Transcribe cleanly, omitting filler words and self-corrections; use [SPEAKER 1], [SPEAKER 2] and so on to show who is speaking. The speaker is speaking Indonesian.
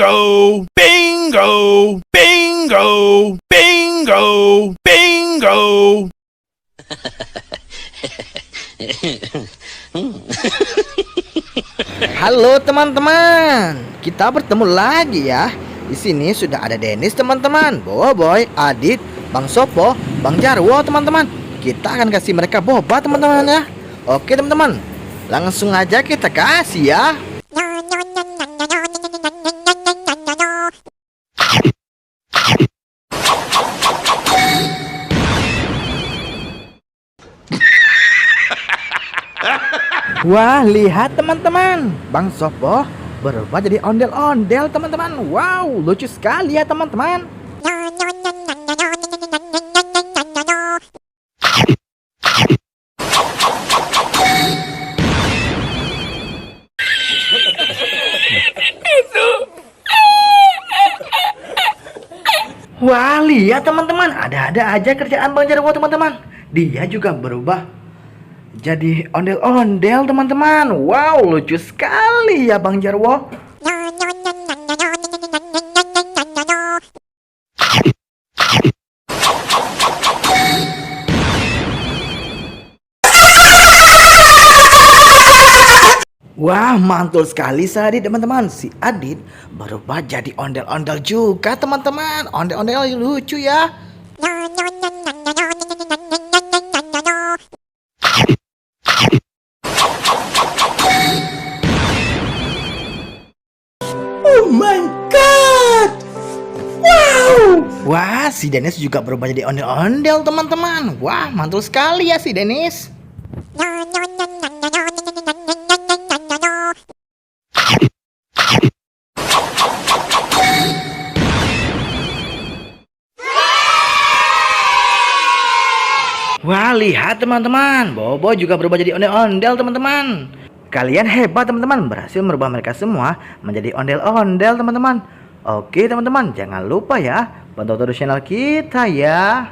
[SPEAKER 1] Bingo! Bingo! Bingo! Bingo! Bingo!
[SPEAKER 2] Halo teman-teman, kita bertemu lagi ya. Di sini sudah ada Dennis teman-teman, Boboiboy, Adit, Bang Sopo, Bang Jarwo teman-teman. Kita akan kasih mereka boba teman-teman ya. Oke teman-teman, langsung aja kita kasih ya. Wah, lihat teman-teman, Bang Sopo berubah jadi ondel-ondel teman-teman. Wow, lucu sekali ya teman-teman. Wah, lihat teman-teman, ada-ada aja kerjaan Bang Jarwo teman-teman. Dia juga berubah jadi ondel-ondel teman-teman. Wow, lucu sekali ya Bang Jarwo. Wah, mantul sekali Adit teman-teman. Si Adit berubah jadi ondel-ondel juga teman-teman. Ondel-ondel lucu ya. Oh my god. Wow. Wah, si Dennis juga berubah jadi ondel-ondel teman-teman. Wah, mantul sekali ya si Dennis. Wah, lihat teman-teman, Bobo juga berubah jadi ondel-ondel teman-teman. Kalian hebat teman-teman, berhasil merubah mereka semua menjadi ondel-ondel teman-teman. Oke teman-teman, jangan lupa ya bantu terus channel kita ya.